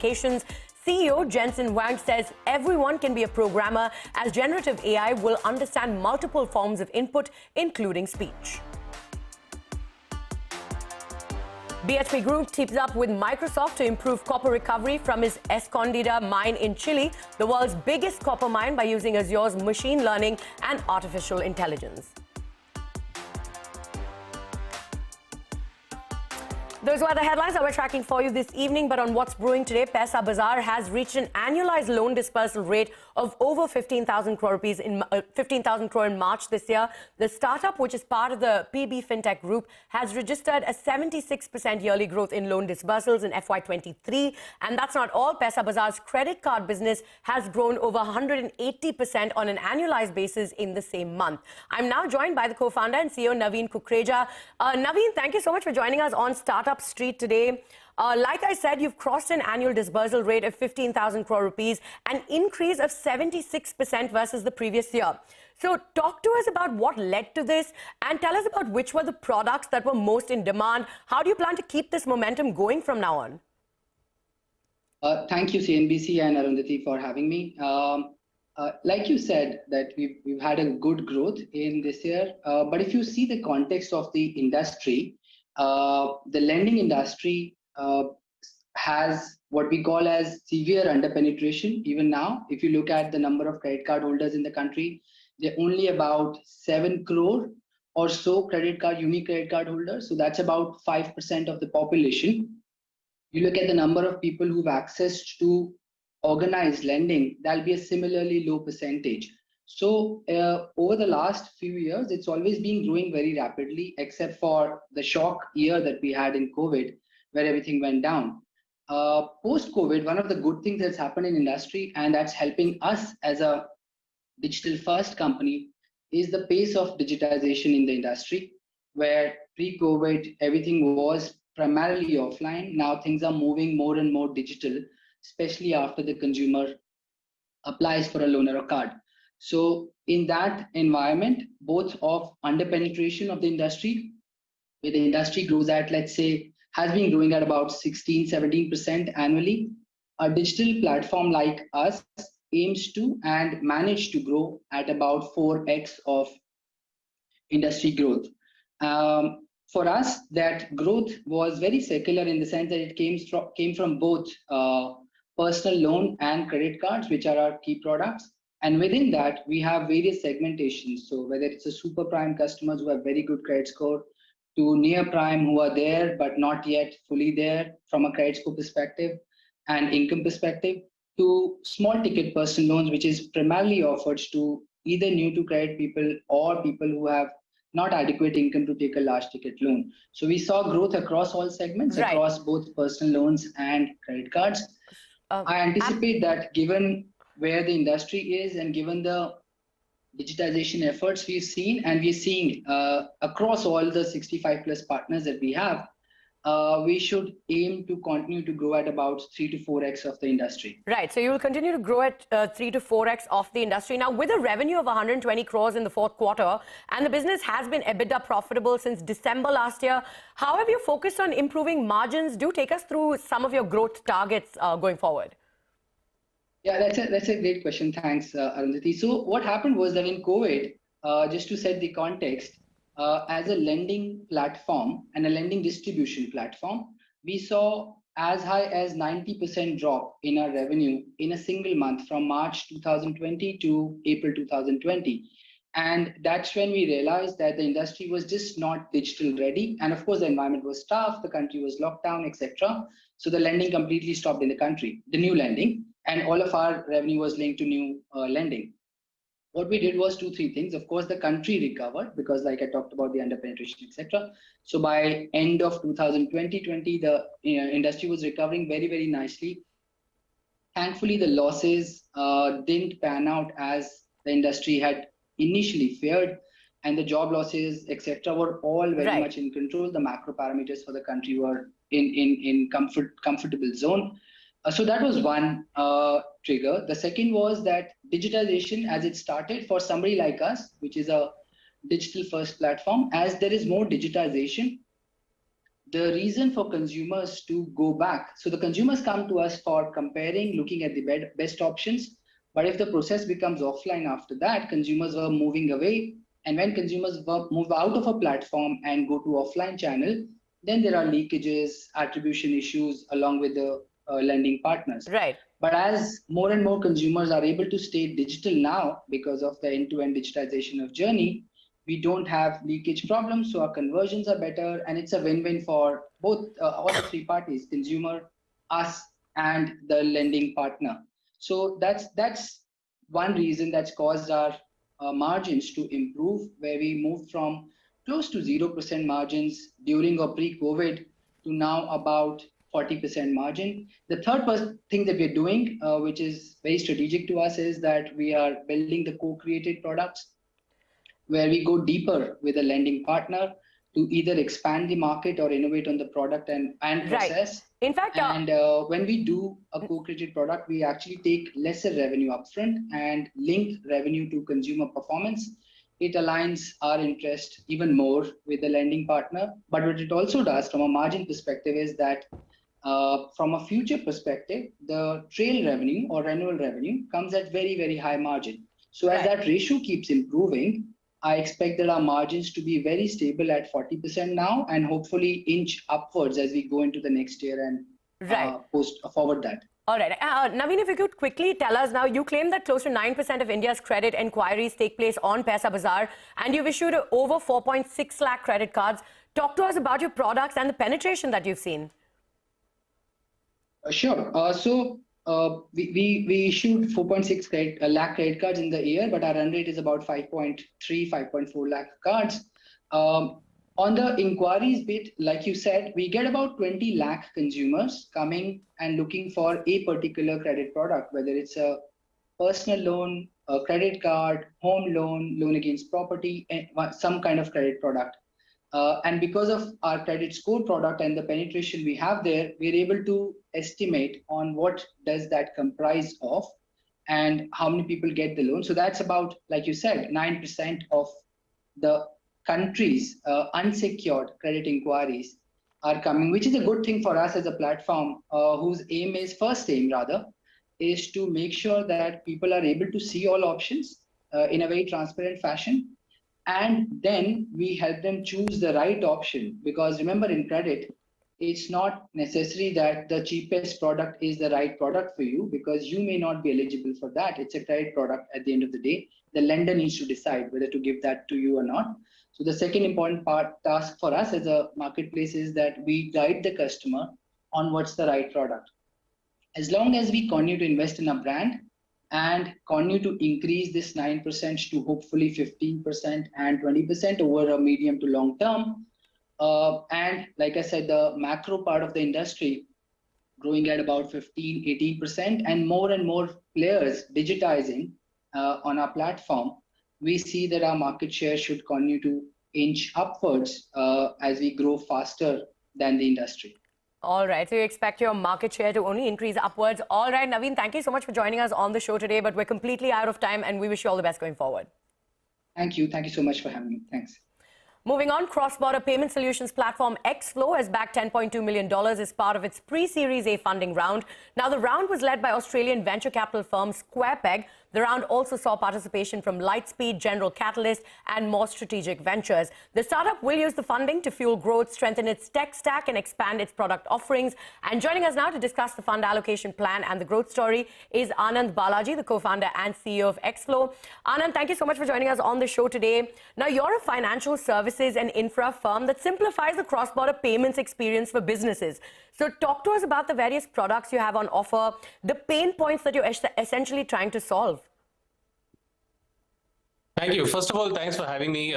applications. CEO Jensen Huang says everyone can be a programmer as generative AI will understand multiple forms of input, including speech. BHP Group teams up with Microsoft to improve copper recovery from its Escondida mine in Chile, the world's biggest copper mine, by using Azure's machine learning and artificial intelligence. Those were the headlines that we're tracking for you this evening. But on what's brewing today, Paisabazaar has reached an annualized loan disbursal rate of over 15,000 crore rupees in 15,000 crore in March this year. The startup, which is part of the PB Fintech Group, has registered a 76% yearly growth in loan disbursals in FY23. And that's not all. Paisabazaar's credit card business has grown over 180% on an annualized basis in the same month. I'm now joined by the co-founder and CEO Naveen Kukreja. Naveen, thank you so much for joining us on Startup Street today. Like I said, you've crossed an annual disbursal rate of 15,000 crore rupees, an increase of 76% versus the previous year. So talk to us about what led to this and tell us about which were the products that were most in demand. How do you plan to keep this momentum going from now on? Thank you, CNBC and Arundhati, for having me. Like you said, that we've had a good growth in this year. But if you see the context of the industry, the lending industry has what we call as severe underpenetration. Even now, if you look at the number of credit card holders in the country, they're only about 7 crore or so unique credit card holders. So that's about 5% of the population. You look at the number of people who've access to organized lending, that'll be a similarly low percentage. So over the last few years, it's always been growing very rapidly, except for the shock year that we had in COVID, where everything went down. Post-COVID, one of the good things that's happened in industry, and that's helping us as a digital-first company, is the pace of digitization in the industry, where pre-COVID, everything was primarily offline. Now things are moving more and more digital, especially after the consumer applies for a loan or a card. So in that environment, both of underpenetration of the industry, where the industry grows at, let's say, has been growing at about 16-17% annually, a digital platform like us aims to and manage to grow at about 4x of industry growth. For us, that growth was very secular in the sense that it came from both personal loan and credit cards, which are our key products. And within that, we have various segmentations. So whether it's a super prime customers who have very good credit score, to near prime who are there but not yet fully there from a credit score perspective and income perspective, to small ticket personal loans, which is primarily offered to either new to credit people or people who have not adequate income to take a large ticket loan. So we saw growth across all segments, right, across both personal loans and credit cards. I anticipate that given where the industry is and given the digitization efforts we've seen, and we're seeing across all the 65 plus partners that we have, we should aim to continue to grow at about 3 to 4x of the industry. Right. So you will continue to grow at 3 to 4x of the industry. Now, with a revenue of 120 crores in the fourth quarter, and the business has been EBITDA profitable since December last year, how have you focused on improving margins? Do take us through some of your growth targets going forward. Yeah, that's a great question. Thanks, Arundhati. So what happened was that in COVID, just to set the context, as a lending platform and a lending distribution platform, we saw as high as 90% drop in our revenue in a single month from March 2020 to April 2020. And that's when we realized that the industry was just not digital ready. And of course, the environment was tough, the country was locked down, etc. So the lending completely stopped in the country, the new lending, and all of our revenue was linked to new lending. What we did was 2-3 things. Of course, the country recovered because, like I talked about, the underpenetration, etc. So by end of 2020, the industry was recovering very, very nicely. Thankfully, the losses didn't pan out as the industry had initially feared, and the job losses, etc., were all very much in control. The macro parameters for the country were in comfortable zone. So that was one trigger. The second was that digitization, as it started for somebody like us, which is a digital first platform, as there is more digitization, the reason for consumers to go back, so the consumers come to us for comparing, looking at the best options. But if the process becomes offline after that, consumers were moving away. And when consumers move out of a platform and go to offline channel, then there are leakages, attribution issues along with the lending partners. Right. But as more and more consumers are able to stay digital now because of the end-to-end digitization of journey, we don't have leakage problems, so our conversions are better, and it's a win-win for both all the three parties: consumer, us, and the lending partner. So that's one reason that's caused our margins to improve, where we moved from close to 0% margins during or pre-COVID to now about 40% margin. The third thing that we're doing, which is very strategic to us, is that we are building the co-created products, where we go deeper with a lending partner to either expand the market or innovate on the product and process. Right. In fact, when we do a co-created product, we actually take lesser revenue upfront and link revenue to consumer performance. It aligns our interest even more with the lending partner. But what it also does from a margin perspective is that from a future perspective, the trail revenue or annual revenue comes at very, very high margin. So as that ratio keeps improving, I expect that our margins to be very stable at 40% now, and hopefully inch upwards as we go into the next year and post forward that. All right. Naveen, if you could quickly tell us now, you claim that close to 9% of India's credit inquiries take place on Paisabazaar, and you've issued over 4.6 lakh credit cards. Talk to us about your products and the penetration that you've seen. Sure. We issued 4.6 lakh credit cards in the year, but our run rate is about 5.3, 5.4 lakh cards. On the inquiries bit, like you said, we get about 20 lakh consumers coming and looking for a particular credit product, whether it's a personal loan, a credit card, home loan, loan against property, some kind of credit product. And because of our credit score product and the penetration we have there, we're able to estimate on what does that comprise of and how many people get the loan. So that's about, like you said, 9% of the country's unsecured credit inquiries are coming, which is a good thing for us as a platform whose first aim is to make sure that people are able to see all options in a very transparent fashion. And then we help them choose the right option, because remember, in credit, it's not necessary that the cheapest product is the right product for you, because you may not be eligible for that. It's a credit product at the end of the day. The lender needs to decide whether to give that to you or not. So the second important task for us as a marketplace is that we guide the customer on what's the right product. As long as we continue to invest in a brand and continue to increase this 9% to hopefully 15% and 20% over a medium to long term. And like I said, the macro part of the industry growing at about 15, 18%, and more players digitizing on our platform, we see that our market share should continue to inch upwards as we grow faster than the industry. All right, so you expect your market share to only increase upwards. All right, Naveen, thank you so much for joining us on the show today, but we're completely out of time and we wish you all the best going forward. Thank you. Thank you so much for having me. Thanks. Moving on, cross-border payment solutions platform XFlow has backed $10.2 million as part of its pre-Series A funding round. Now, the round was led by Australian venture capital firm SquarePeg. The round also saw participation from Lightspeed, General Catalyst, and more strategic ventures. The startup will use the funding to fuel growth, strengthen its tech stack, and expand its product offerings. And joining us now to discuss the fund allocation plan and the growth story is Anand Balaji, the co-founder and CEO of XFlow. Anand, thank you so much for joining us on the show today. Now, you're a financial services and infra firm that simplifies the cross-border payments experience for businesses. So talk to us about the various products you have on offer, the pain points that you're essentially trying to solve. Thank you. First of all, thanks for having me.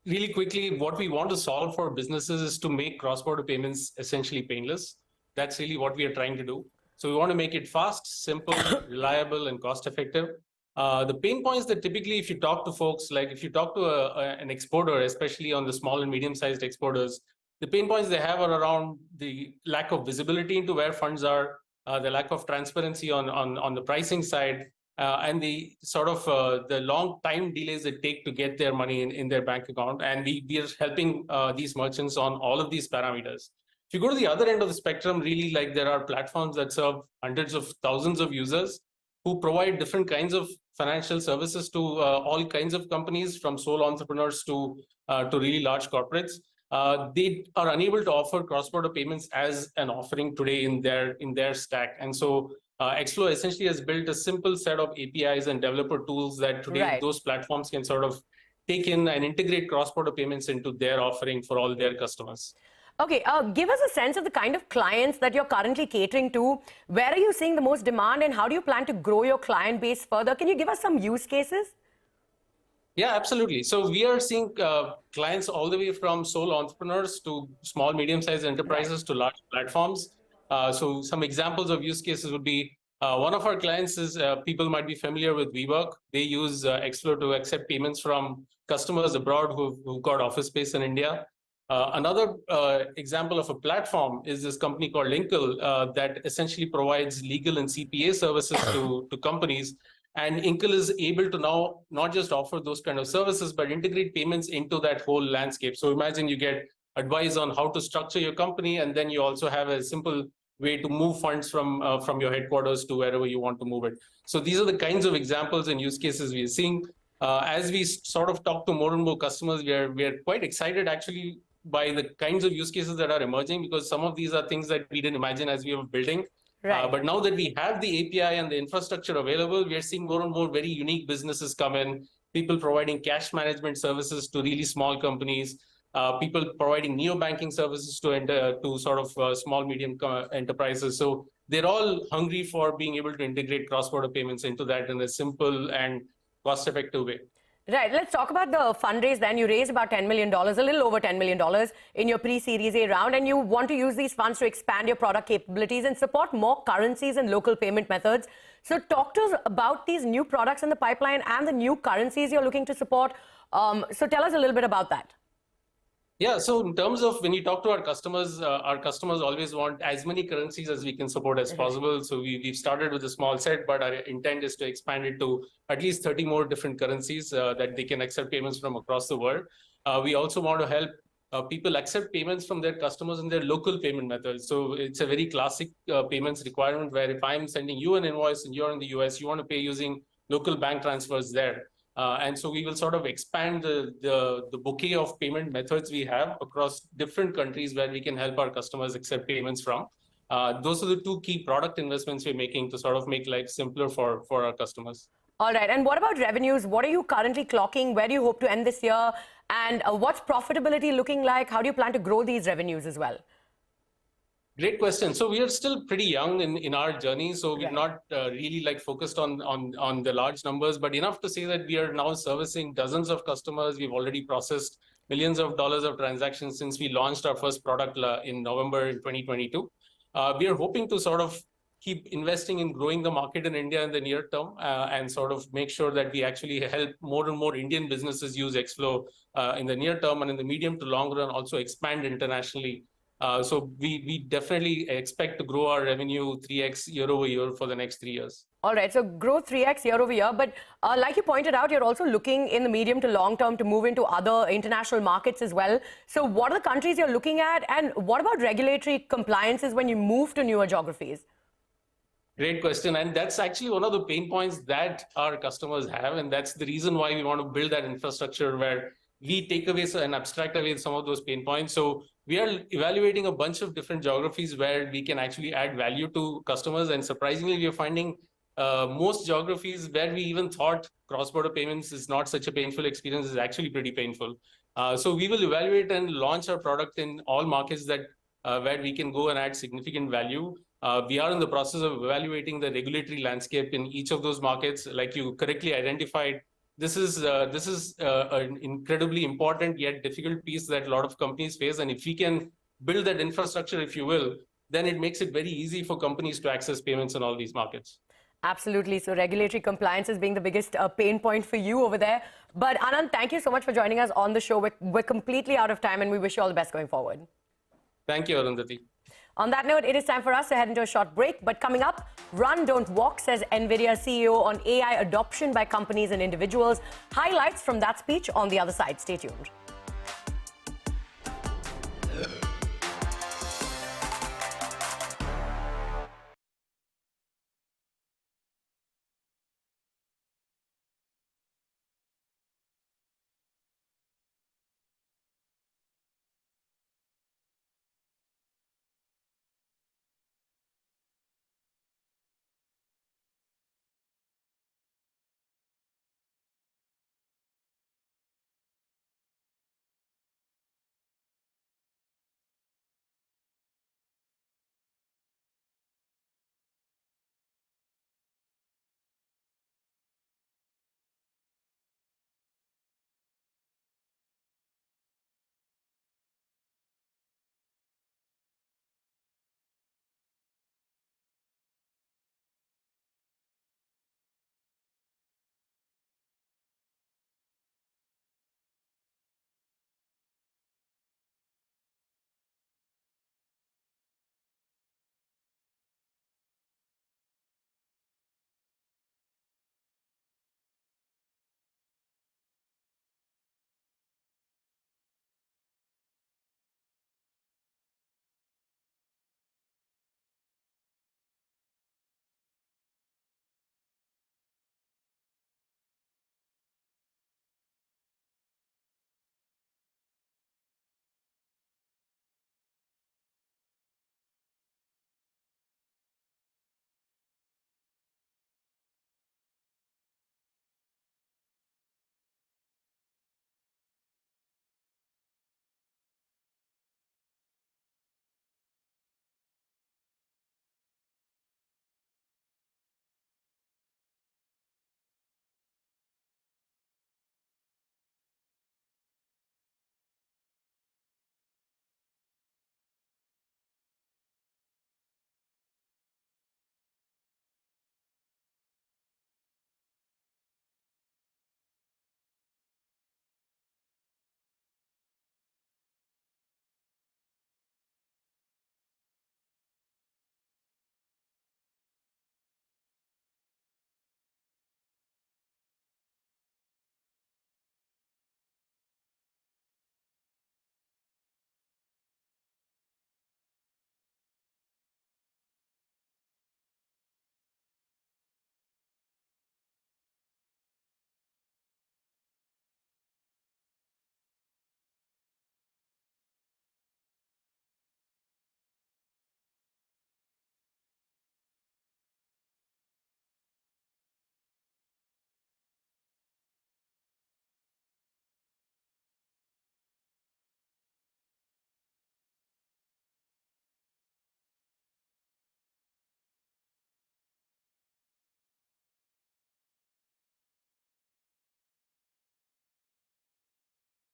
Really quickly, what we want to solve for businesses is to make cross-border payments essentially painless. That's really what we are trying to do. So we want to make it fast, simple, reliable, and cost-effective. The pain points that typically, if you talk to folks, like if you talk to an exporter, especially on the small and medium-sized exporters, the pain points they have are around the lack of visibility into where funds are, the lack of transparency on the pricing side, and the sort of the long time delays it take to get their money in their bank account. And we are helping these merchants on all of these parameters. If you go to the other end of the spectrum, really, like, there are platforms that serve hundreds of thousands of users who provide different kinds of financial services to all kinds of companies, from sole entrepreneurs to really large corporates. They are unable to offer cross-border payments as an offering today in their stack. And so XFlow essentially has built a simple set of APIs and developer tools that today those platforms can sort of take in and integrate cross-border payments into their offering for all their customers. Okay, give us a sense of the kind of clients that you're currently catering to. Where are you seeing the most demand, and how do you plan to grow your client base further? Can you give us some use cases? Yeah, absolutely. So we are seeing clients all the way from sole entrepreneurs to small, medium-sized enterprises to large platforms. So some examples of use cases would be, one of our clients is, people might be familiar with WeWork. They use XFlow to accept payments from customers abroad who've got office space in India. Another example of a platform is this company called Inkle that essentially provides legal and CPA services to companies. And Inkle is able to now not just offer those kind of services, but integrate payments into that whole landscape. So imagine you get advice on how to structure your company, and then you also have a simple way to move funds from your headquarters to wherever you want to move it. So these are the kinds of examples and use cases we are seeing. As we sort of talk to more and more customers, we are quite excited actually by the kinds of use cases that are emerging, because some of these are things that we didn't imagine as we were building. But now that we have the API and the infrastructure available, we are seeing more and more very unique businesses come in, people providing cash management services to really small companies, people providing neobanking services to sort of small, medium enterprises. So they're all hungry for being able to integrate cross-border payments into that in a simple and cost-effective way. Right. Let's talk about the fundraise then. You raised about $10 million, a little over $10 million in your pre-Series A round, and you want to use these funds to expand your product capabilities and support more currencies and local payment methods. So talk to us about these new products in the pipeline and the new currencies you're looking to support. So tell us a little bit about that. Yeah, so in terms of when you talk to our customers always want as many currencies as we can support as possible. So we've started with a small set, but our intent is to expand it to at least 30 more different currencies that they can accept payments from across the world. We also want to help people accept payments from their customers in their local payment methods. So it's a very classic payments requirement where if I'm sending you an invoice and you're in the US, you want to pay using local bank transfers there. And so we will sort of expand the bouquet of payment methods we have across different countries where we can help our customers accept payments from. Those are the two key product investments we're making to sort of make life simpler for our customers. All right. And what about revenues? What are you currently clocking? Where do you hope to end this year? And what's profitability looking like? How do you plan to grow these revenues as well? Great question. So we are still pretty young in our journey. So we're not really like focused on the large numbers, but enough to say that we are now servicing dozens of customers. We've already processed millions of dollars of transactions since we launched our first product in November 2022. We are hoping to sort of keep investing in growing the market in India in the near term and sort of make sure that we actually help more and more Indian businesses use XFlow in the near term, and in the medium to long run also expand internationally. So we definitely expect to grow our revenue 3x year over year for the next 3 years. All right, so grow 3x year over year. But like you pointed out, you're also looking in the medium to long term to move into other international markets as well. So what are the countries you're looking at? And what about regulatory compliances when you move to newer geographies? Great question. And that's actually one of the pain points that our customers have. And that's the reason why we want to build that infrastructure where we take away and abstract away some of those pain points. So we are evaluating a bunch of different geographies where we can actually add value to customers. And surprisingly, we are finding most geographies where we even thought cross-border payments is not such a painful experience is actually pretty painful. So we will evaluate and launch our product in all markets that where we can go and add significant value. We are in the process of evaluating the regulatory landscape in each of those markets. Like you correctly identified, this is an incredibly important yet difficult piece that a lot of companies face. And if we can build that infrastructure, if you will, then it makes it very easy for companies to access payments in all these markets. Absolutely. So regulatory compliance is being the biggest pain point for you over there. But Anand, thank you so much for joining us on the show. We're completely out of time and we wish you all the best going forward. Thank you, Arundhati. On that note, it is time for us to head into a short break. But coming up, run, don't walk, says NVIDIA CEO on AI adoption by companies and individuals. Highlights from that speech on the other side. Stay tuned.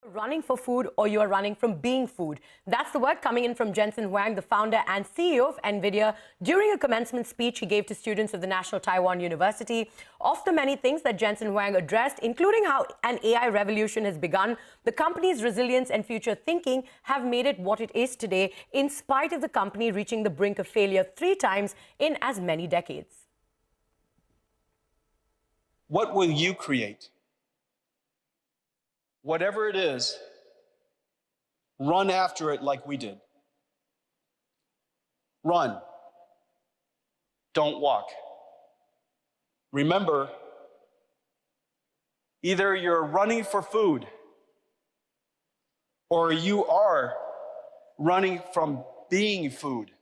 Running for food, or you are running from being food. That's the word coming in from Jensen Huang, the founder and CEO of NVIDIA, during a commencement speech he gave to students of the National Taiwan University. Of the many things that Jensen Huang addressed, including how an AI revolution has begun, the company's resilience and future thinking have made it what it is today, in spite of the company reaching the brink of failure 3 times in as many decades. What will you create? Whatever it is, run after it like we did. Run. Don't walk. Remember, either you're running for food or you are running from being food.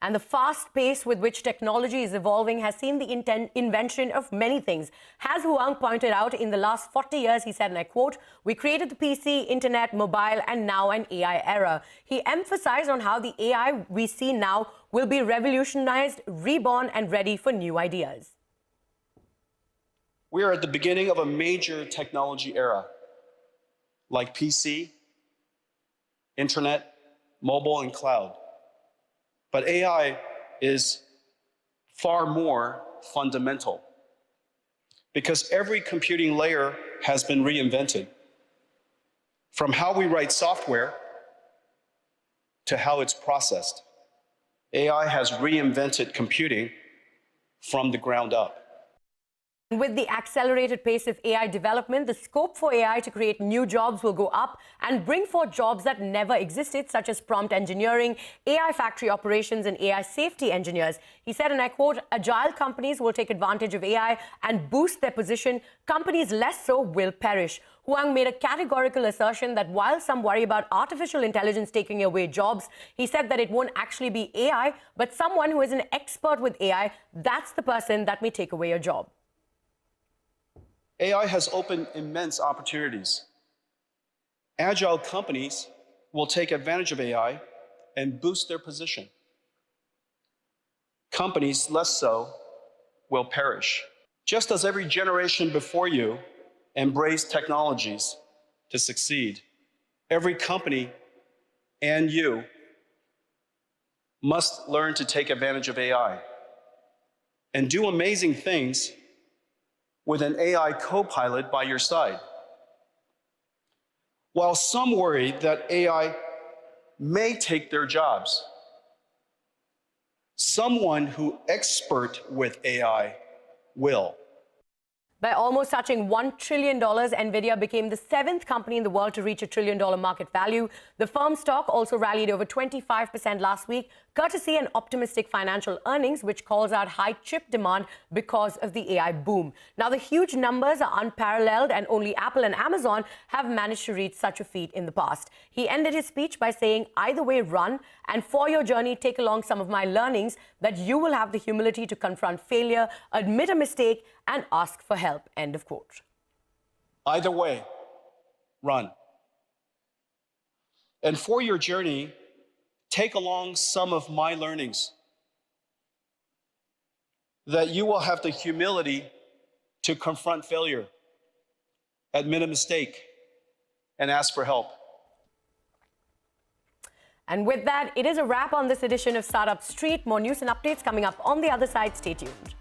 And the fast pace with which technology is evolving has seen the invention of many things. As Huang pointed out, in the last 40 years, he said, and I quote, "We created the PC, internet, mobile, and now an AI era." He emphasized on how the AI we see now will be revolutionized, reborn, and ready for new ideas. We are at the beginning of a major technology era, like PC, internet, mobile, and cloud. But AI is far more fundamental because every computing layer has been reinvented. From how we write software to how it's processed, AI has reinvented computing from the ground up. With the accelerated pace of AI development, the scope for AI to create new jobs will go up and bring forth jobs that never existed, such as prompt engineering, AI factory operations, and AI safety engineers. He said, and I quote, "Agile companies will take advantage of AI and boost their position. Companies less so will perish." Huang made a categorical assertion that while some worry about artificial intelligence taking away jobs, he said that it won't actually be AI, but someone who is an expert with AI, that's the person that may take away your job. AI has opened immense opportunities. Agile companies will take advantage of AI and boost their position. Companies less so will perish. Just as every generation before you embraced technologies to succeed, every company and you must learn to take advantage of AI and do amazing things with an AI co-pilot by your side. While some worry that AI may take their jobs, someone who expert with AI will. By almost touching $1 trillion, NVIDIA became the 7th company in the world to reach $1 trillion market value. The firm's stock also rallied over 25% last week, courtesy and optimistic financial earnings, which calls out high chip demand because of the AI boom. Now, the huge numbers are unparalleled, and only Apple and Amazon have managed to reach such a feat in the past. He ended his speech by saying, "Either way, run, and for your journey, take along some of my learnings, that you will have the humility to confront failure, admit a mistake, and ask for help." End of quote. Either way, run. And for your journey, take along some of my learnings, that you will have the humility to confront failure, admit a mistake, and ask for help. And with that, it is a wrap on this edition of Startup Street. More news and updates coming up on the other side. Stay tuned.